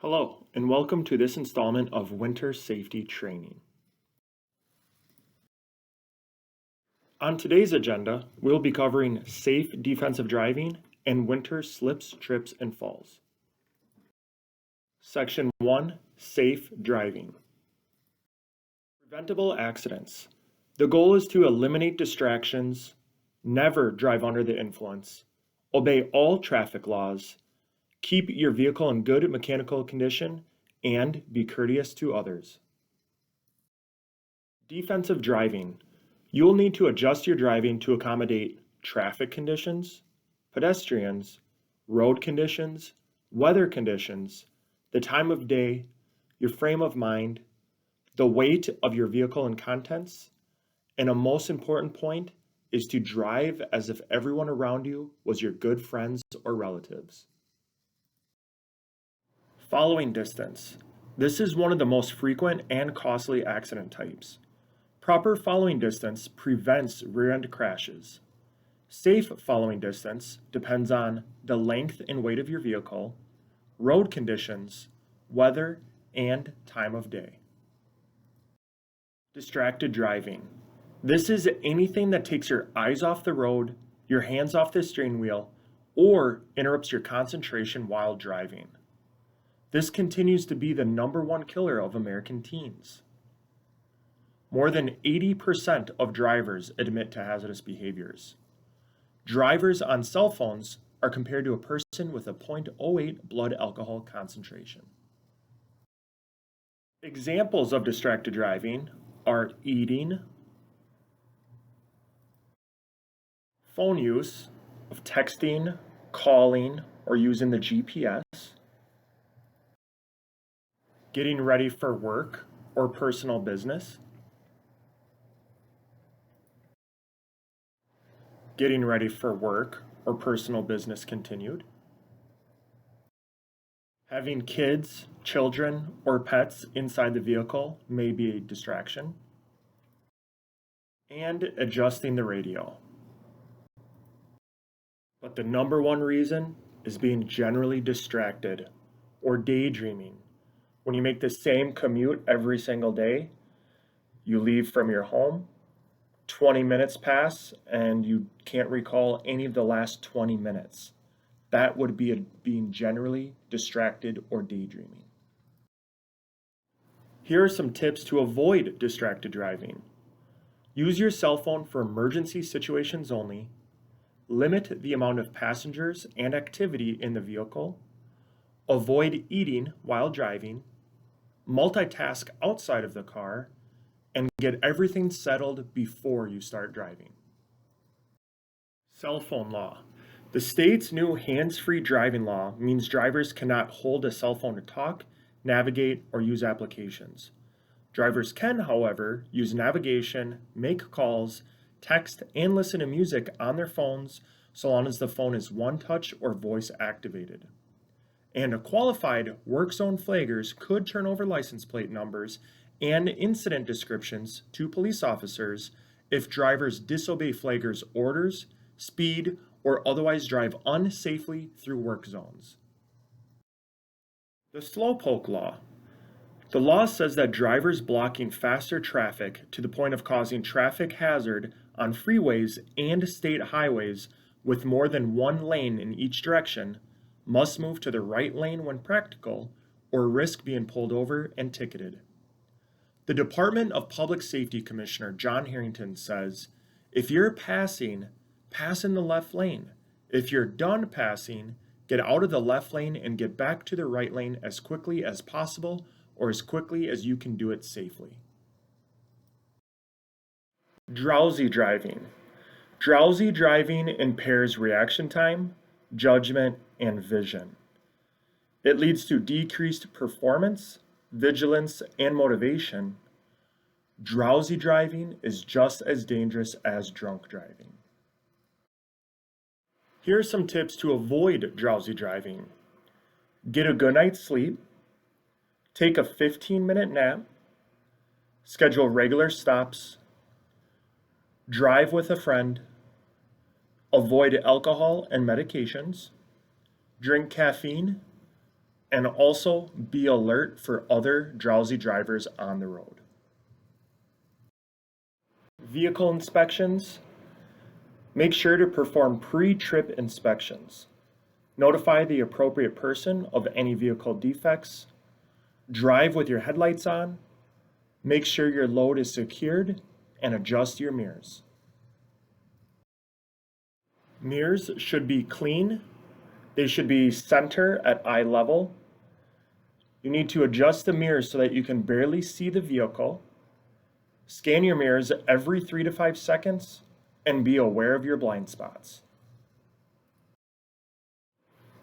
Hello, and welcome to this installment of Winter Safety Training. On today's agenda, we'll be covering safe defensive driving and winter slips, trips, and falls. Section 1, Safe Driving. Preventable accidents. The goal is to eliminate distractions, never drive under the influence, obey all traffic laws, keep your vehicle in good mechanical condition, and be courteous to others. Defensive driving. You'll need to adjust your driving to accommodate traffic conditions, pedestrians, road conditions, weather conditions, the time of day, your frame of mind, the weight of your vehicle and contents, and a most important point is to drive as if everyone around you was your good friends or relatives. Following distance. This is one of the most frequent and costly accident types. Proper following distance prevents rear-end crashes. Safe following distance depends on the length and weight of your vehicle, road conditions, weather, and time of day. Distracted driving. This is anything that takes your eyes off the road, your hands off the steering wheel, or interrupts your concentration while driving. This continues to be the #1 killer of American teens. More than 80% of drivers admit to hazardous behaviors. Drivers on cell phones are compared to a person with a 0.08 blood alcohol concentration. Examples of distracted driving are eating, phone use, of texting, calling, or using the GPS, getting ready for work or personal business, getting ready for work or personal business continued, having kids, children, or pets inside the vehicle may be a distraction, and adjusting the radio. But the #1 reason is being generally distracted or daydreaming. When you make the same commute every single day, you leave from your home, 20 minutes pass, and you can't recall any of the last 20 minutes. That would be being generally distracted or daydreaming. Here are some tips to avoid distracted driving. Use your cell phone for emergency situations only. Limit the amount of passengers and activity in the vehicle. Avoid eating while driving. Multitask outside of the car, and get everything settled before you start driving. Cell phone law. The state's new hands-free driving law means drivers cannot hold a cell phone to talk, navigate, or use applications. Drivers can, however, use navigation, make calls, text, and listen to music on their phones so long as the phone is one-touch or voice activated. And qualified work zone flaggers could turn over license plate numbers and incident descriptions to police officers if drivers disobey flaggers' orders, speed, or otherwise drive unsafely through work zones. The slowpoke law. The law says that drivers blocking faster traffic to the point of causing traffic hazard on freeways and state highways with more than one lane in each direction must move to the right lane when practical, or risk being pulled over and ticketed. The Department of Public Safety Commissioner John Harrington says, if you're passing, pass in the left lane. If you're done passing, get out of the left lane and get back to the right lane as quickly as possible or as quickly as you can do it safely. Drowsy driving. Drowsy driving impairs reaction time, judgment, and vision. It leads to decreased performance, vigilance, and motivation. Drowsy driving is just as dangerous as drunk driving. Here are some tips to avoid drowsy driving. Get a good night's sleep. Take a 15-minute nap. Schedule regular stops. Drive with a friend. Avoid alcohol and medications. Drink caffeine. and also be alert for other drowsy drivers on the road. Vehicle inspections. Make sure to perform pre-trip inspections. Notify the appropriate person of any vehicle defects. Drive with your headlights on. Make sure your load is secured and adjust your mirrors. Mirrors should be clean. They should be center at eye level. You need to adjust the mirrors so that you can barely see the vehicle. Scan your mirrors every 3 to 5 seconds and be aware of your blind spots.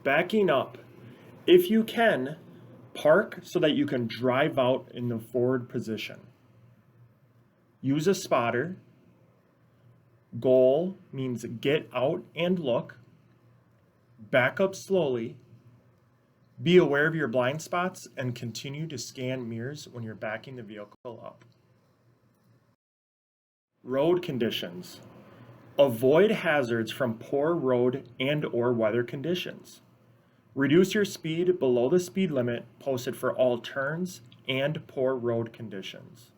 Backing up. If you can, park so that you can drive out in the forward position. Use a spotter. Goal means get out and look. Back up slowly. Be aware of your blind spots and continue to scan mirrors when you're backing the vehicle up. Road conditions. Avoid hazards from poor road and/or weather conditions. Reduce your speed below the speed limit posted for all turns and poor road conditions.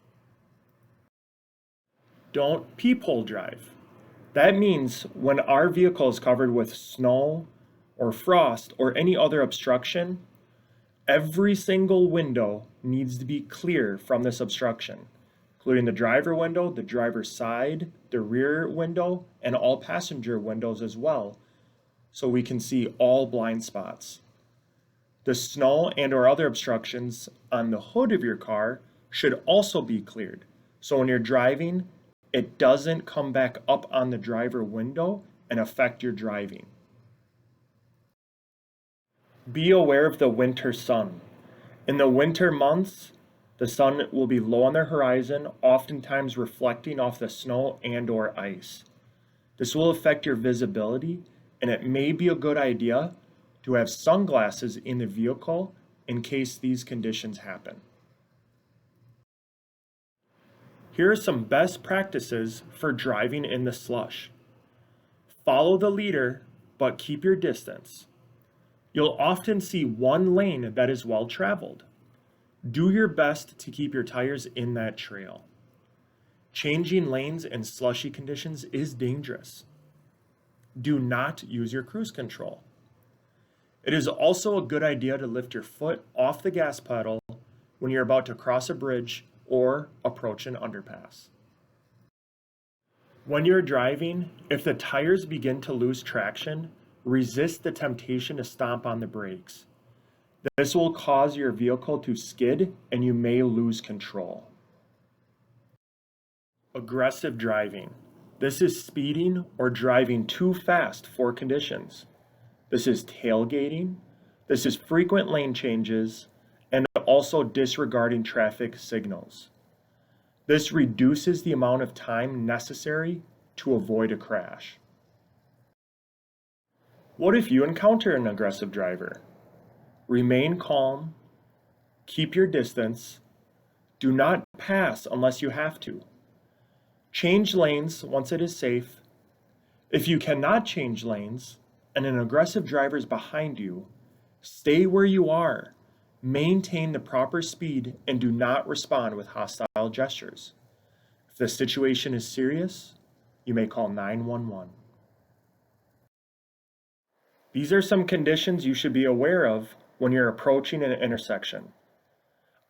Don't peephole drive. That means when our vehicle is covered with snow or frost or any other obstruction, every single window needs to be clear from this obstruction, including the driver window, the driver's side, the rear window, and all passenger windows as well, so we can see all blind spots. The snow and/or other obstructions on the hood of your car should also be cleared, so when you're driving, it doesn't come back up on the driver window and affect your driving. Be aware of the winter sun. In the winter months, the sun will be low on the horizon, oftentimes reflecting off the snow and/or ice. This will affect your visibility, and it may be a good idea to have sunglasses in the vehicle in case these conditions happen. Here are some best practices for driving in the slush. Follow the leader, but keep your distance. You'll often see one lane that is well traveled. Do your best to keep your tires in that trail. Changing lanes in slushy conditions is dangerous. Do not use your cruise control. It is also a good idea to lift your foot off the gas pedal when you're about to cross a bridge or approach an underpass. When you're driving, if the tires begin to lose traction, resist the temptation to stomp on the brakes. This will cause your vehicle to skid and you may lose control. Aggressive driving. This is speeding or driving too fast for conditions. This is tailgating. This is frequent lane changes and also disregarding traffic signals. This reduces the amount of time necessary to avoid a crash. What if you encounter an aggressive driver? Remain calm, keep your distance, do not pass unless you have to. Change lanes once it is safe. If you cannot change lanes and an aggressive driver is behind you, stay where you are, maintain the proper speed, and do not respond with hostile gestures. If the situation is serious, you may call 911. These are some conditions you should be aware of when you're approaching an intersection.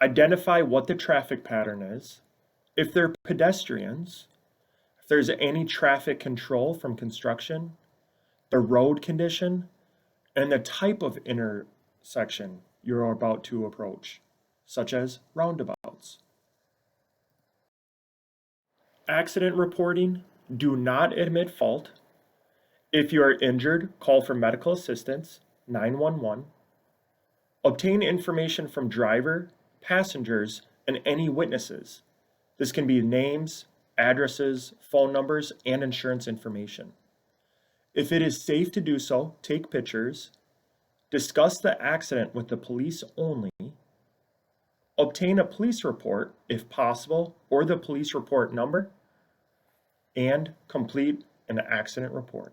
Identify what the traffic pattern is, if they're pedestrians, if there's any traffic control from construction, the road condition, and the type of intersection you're about to approach, such as roundabouts. Accident reporting. Do not admit fault. If you are injured, call for medical assistance, 911. Obtain information from driver, passengers, and any witnesses. This can be names, addresses, phone numbers, and insurance information. If it is safe to do so, take pictures. Discuss the accident with the police only. Obtain a police report, if possible, or the police report number, and complete an accident report.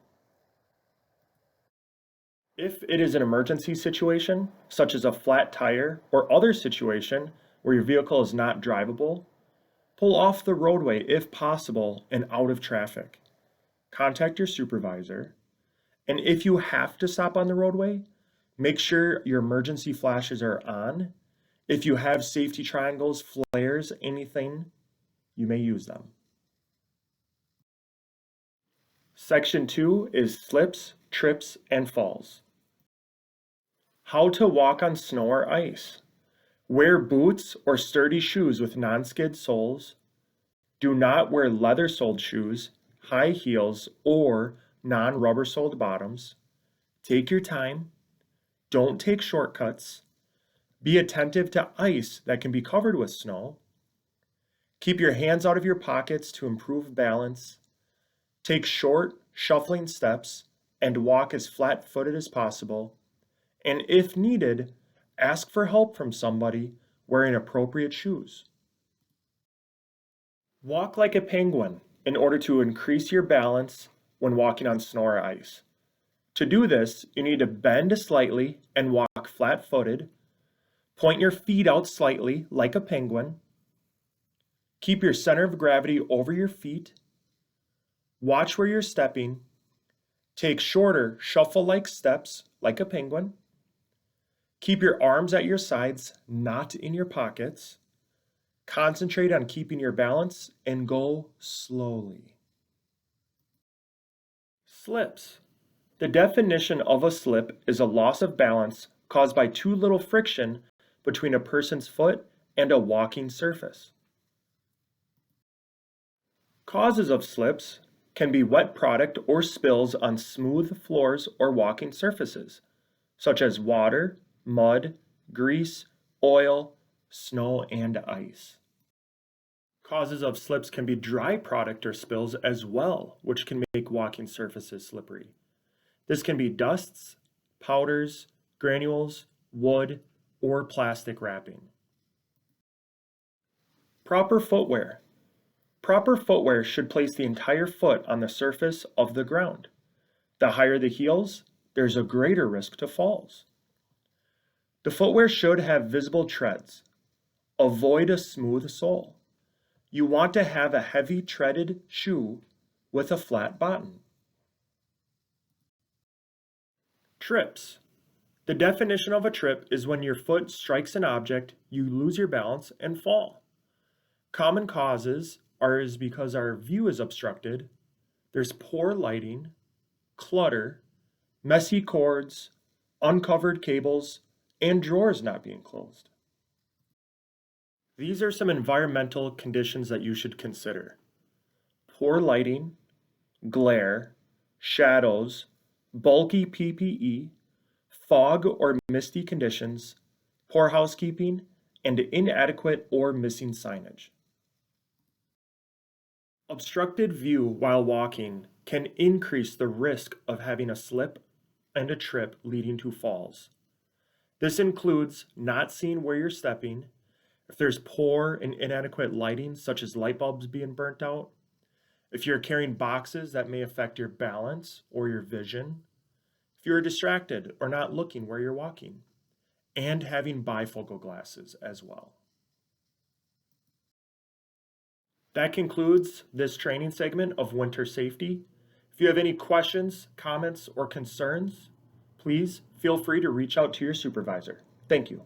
If it is an emergency situation, such as a flat tire or other situation where your vehicle is not drivable, pull off the roadway if possible and out of traffic. Contact your supervisor, and if you have to stop on the roadway, make sure your emergency flashes are on. If you have safety triangles, flares, anything, you may use them. Section 2 is slips, trips, and falls. How to walk on snow or ice. Wear boots or sturdy shoes with non-skid soles. Do not wear leather-soled shoes, high heels, or non-rubber-soled bottoms. Take your time. Don't take shortcuts. Be attentive to ice that can be covered with snow. Keep your hands out of your pockets to improve balance. Take short, shuffling steps and walk as flat-footed as possible. And if needed, ask for help from somebody wearing appropriate shoes. Walk like a penguin in order to increase your balance when walking on snow or ice. To do this, you need to bend slightly and walk flat-footed. Point your feet out slightly like a penguin. Keep your center of gravity over your feet. Watch where you're stepping. Take shorter, shuffle-like steps like a penguin. Keep your arms at your sides, not in your pockets. Concentrate on keeping your balance and go slowly. Slips. The definition of a slip is a loss of balance caused by too little friction between a person's foot and a walking surface. Causes of slips can be wet product or spills on smooth floors or walking surfaces, such as water, mud, grease, oil, snow, and ice. Causes of slips can be dry product or spills as well, which can make walking surfaces slippery. This can be dusts, powders, granules, wood, or plastic wrapping. Proper footwear. Proper footwear should place the entire foot on the surface of the ground. The higher the heels, there's a greater risk to falls. The footwear should have visible treads. Avoid a smooth sole. You want to have a heavy treaded shoe with a flat bottom. Trips. The definition of a trip is when your foot strikes an object, you lose your balance, and fall. Common causes are because our view is obstructed, there's poor lighting, clutter, messy cords, uncovered cables, and drawers not being closed. These are some environmental conditions that you should consider. Poor lighting, glare, shadows, bulky PPE, fog or misty conditions, poor housekeeping, and inadequate or missing signage. Obstructed view while walking can increase the risk of having a slip and a trip leading to falls. This includes not seeing where you're stepping, if there's poor and inadequate lighting, such as light bulbs being burnt out, if you're carrying boxes that may affect your balance or your vision, if you're distracted or not looking where you're walking, and having bifocal glasses as well. That concludes this training segment of winter safety. If you have any questions, comments, or concerns, please feel free to reach out to your supervisor. Thank you.